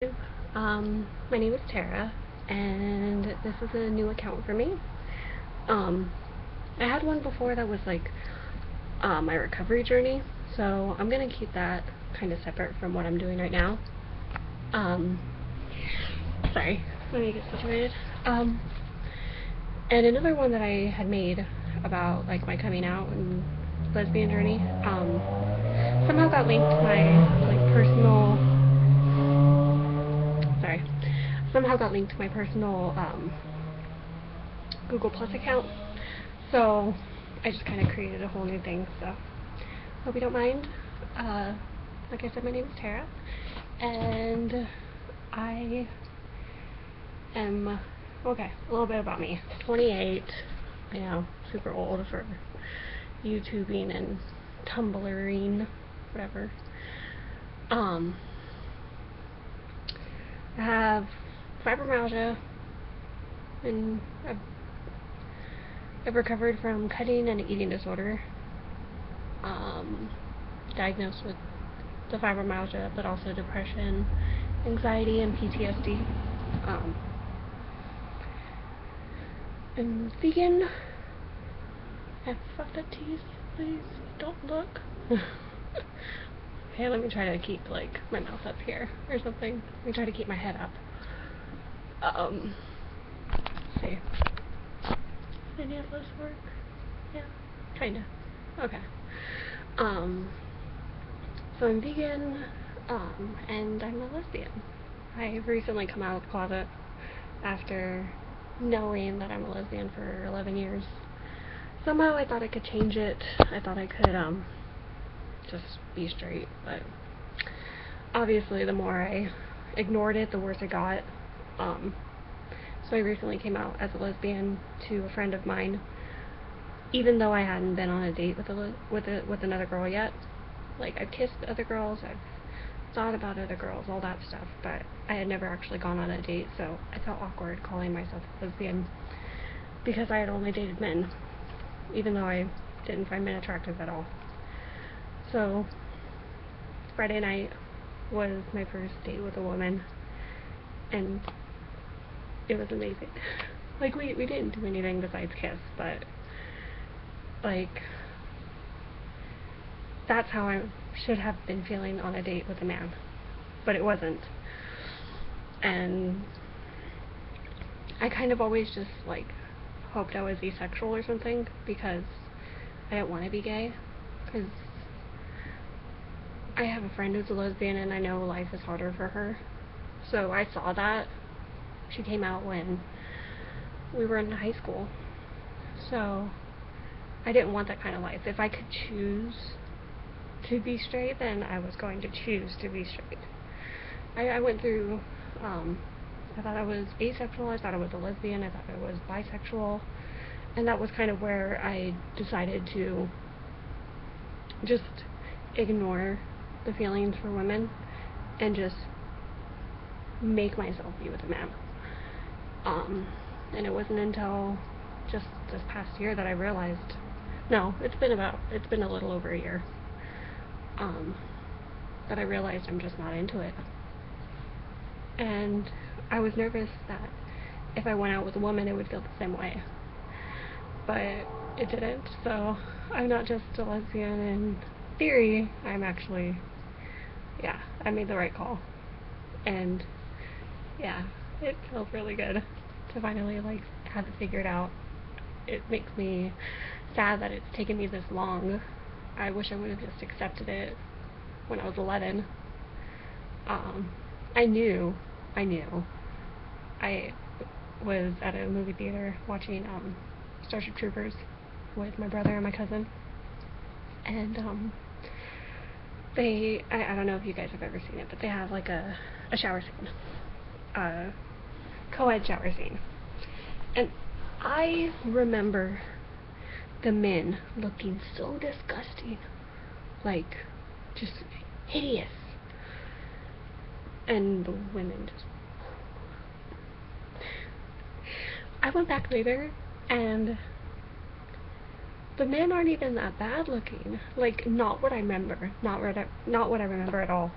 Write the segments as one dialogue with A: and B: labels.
A: My name is Tara, and this is a new account for me. Um, I had one before that was like my recovery journey, so I'm gonna keep that kind of separate from what I'm doing right now. Um, Sorry, let me get situated. And another one that I had made about like my coming out and lesbian journey, somehow got linked to my like personal sorry, somehow got linked to my personal Google Plus account. So I just kind of created a whole new thing. So hope you don't mind. Uh, like I said, my name is Tara, and I am okay. A little bit about me. 28. I know, super old for YouTubing and Tumblring, whatever. Um, I have fibromyalgia, and I've recovered from cutting and eating disorder. Um, Diagnosed with the fibromyalgia, but also depression, anxiety, and PTSD. Um, I'm vegan. I fucked up teeth. Please don't look. Okay, let me try to keep like my mouth up here or something. Let me try to keep my head up. Let's see. Any of this work? Yeah, kinda. Okay. Um, so I'm vegan, and I'm a lesbian. I've recently come out of the closet after knowing that I'm a lesbian for 11 years. Somehow I thought I could change it. I thought I could, just be straight, but obviously the more I ignored it, the worse it got. Um, so I recently came out as a lesbian to a friend of mine, even though I hadn't been on a date with another girl yet. Like, I've kissed other girls, I've thought about other girls, all that stuff, but I had never actually gone on a date, so I felt awkward calling myself a lesbian because I had only dated men, even though I didn't find men attractive at all. So Friday night was my first date with a woman, and it was amazing. Like, we didn't do anything besides kiss, but like, that's how I should have been feeling on a date with a man, but it wasn't. And I kind of always just like hoped I was asexual or something, because I didn't want to be gay, because I have a friend who's a lesbian and I know life is harder for her. So I saw that. She came out when we were in high school. So I didn't want that kind of life. If I could choose to be straight, then I was going to choose to be straight. I went through, I thought I was asexual, I thought I was a lesbian, I thought I was bisexual, and that was kind of where I decided to just ignore the feelings for women and just make myself be with a man. And it wasn't until just this past year that I realized, no, it's been a little over a year, that I realized I'm just not into it. And I was nervous that if I went out with a woman, it would feel the same way. But it didn't, so I'm not just a lesbian in theory, I'm actually, yeah, I made the right call. And yeah, it feels really good to finally like have it figured out. It makes me sad that it's taken me this long. I wish I would have just accepted it when I was 11. Um, I knew. I was at a movie theater watching Starship Troopers with my brother and my cousin, and I don't know if you guys have ever seen it, but they have like a shower scene, a co-ed shower scene, and I remember the men looking so disgusting, like just hideous, and the women just. I went back later, and the men aren't even that bad looking. Like, not what I remember. Not what I remember at all.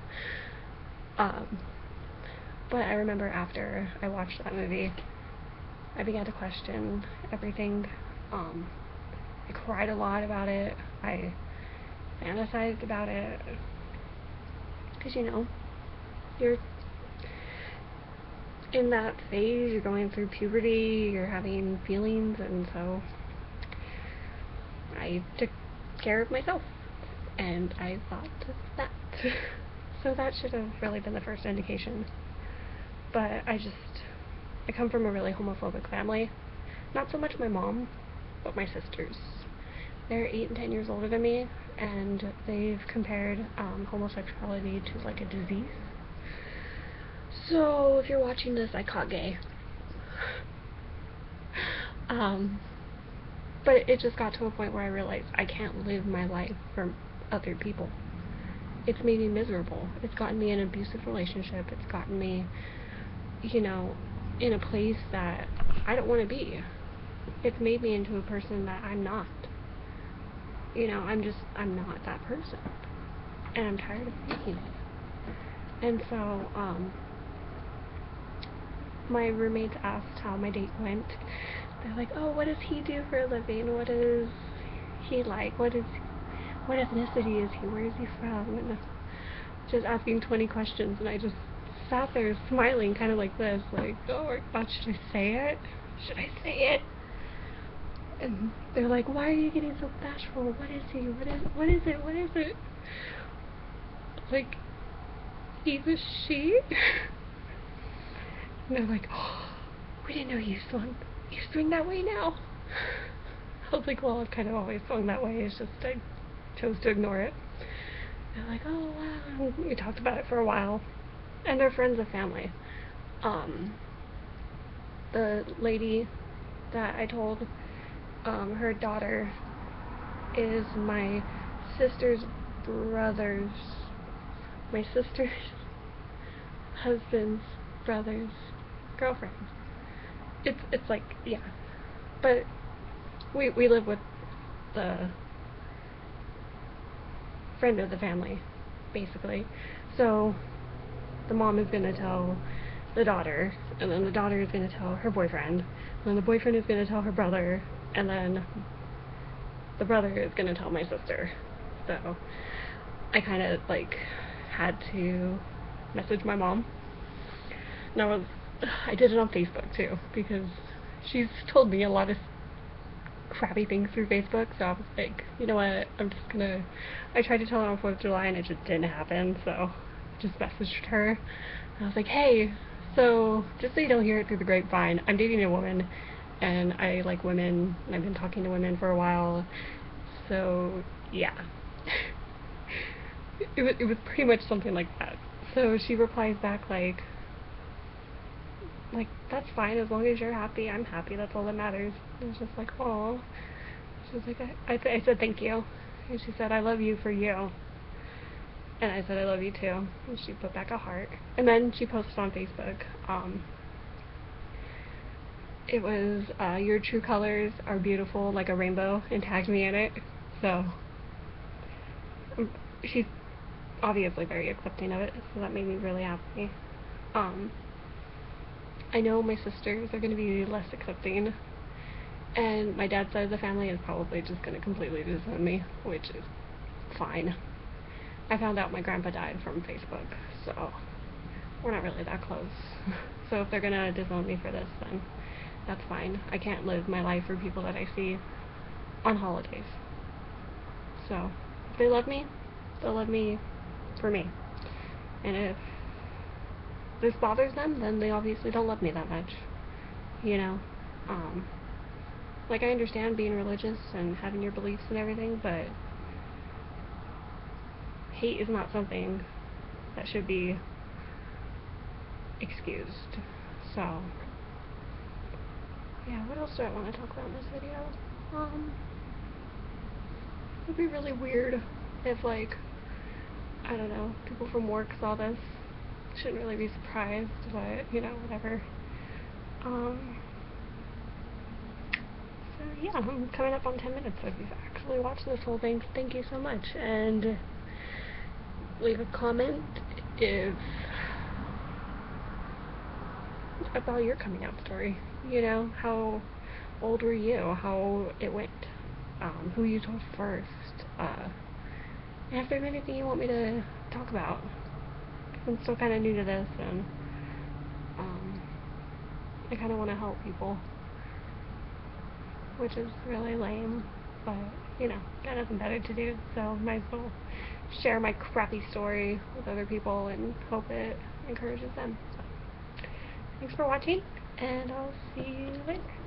A: Um, But I remember after I watched that movie, I began to question everything. I cried a lot about it. I fantasized about it. Because, you know, you're in that phase, you're going through puberty, you're having feelings, and so I took care of myself. And I thought that. So that should have really been the first indication. But I come from a really homophobic family. Not so much my mom, but my sisters. They're 8 and 10 years older than me, and they've compared homosexuality to like a disease. So if you're watching this, I caught gay. But it just got to a point where I realized I can't live my life for other people. It's made me miserable. It's gotten me in an abusive relationship. It's gotten me, you know, in a place that I don't want to be. It's made me into a person that I'm not. You know, I'm not that person. And I'm tired of being it. And so, my roommates asked how my date went. They're like, oh, what does he do for a living? What is he like? What ethnicity is he? Where is he from? And just asking 20 questions, and I just sat there smiling kind of like this, like, oh my god, should I say it? Should I say it? And they're like, why are you getting so bashful? What is he? What is it? Like, he's a she? And they're like, oh, we didn't know you swing that way now. I was like, well, I've kind of always swung that way, it's just I chose to ignore it. They're like, oh wow, and we talked about it for a while. And they're friends of family. The lady that I told, her daughter is my sister's husband's brother's girlfriend. It's like, yeah. But we live with the friend of the family, basically. So the mom is gonna tell the daughter, and then the daughter is gonna tell her boyfriend, and then the boyfriend is gonna tell her brother, and then the brother is gonna tell my sister. So I kind of like had to message my mom. And I did it on Facebook too, because she's told me a lot of crappy things through Facebook, so I was like, you know what, I tried to tell her on 4th of July and it just didn't happen, so just messaged her. And I was like, hey, so just so you don't hear it through the grapevine, I'm dating a woman, and I like women, and I've been talking to women for a while, so yeah. It was pretty much something like that. So she replies back like, that's fine, as long as you're happy, I'm happy, that's all that matters. And it's just like, oh. She was like, I said thank you. And she said, I love you for you. And I said, I love you too. And she put back a heart. And then she posted on Facebook, it was, your true colors are beautiful like a rainbow, and tagged me in it. So, she's obviously very accepting of it, so that made me really happy. I know my sisters are going to be less accepting, and my dad's side of the family is probably just going to completely disown me, which is fine. I found out my grandpa died from Facebook, so we're not really that close. So if they're going to disown me for this, then that's fine. I can't live my life for people that I see on holidays. So if they love me, they'll love me for me. And if this bothers them, then they obviously don't love me that much. You know? Like, I understand being religious and having your beliefs and everything, but hate is not something that should be excused. So, yeah, what else do I want to talk about in this video? It would be really weird if, like, I don't know, people from work saw this. Shouldn't really be surprised, but, you know, whatever. So yeah, I'm coming up on 10 minutes, so if you've actually watched this whole thing, thank you so much, and leave a comment if about your coming out story. You know, how old were you? How it went? Who you told first? And if there's anything you want me to talk about. I'm still kind of new to this, and I kind of want to help people, which is really lame, but you know, got nothing better to do, so might as well share my crappy story with other people and hope it encourages them. So, thanks for watching, and I'll see you later.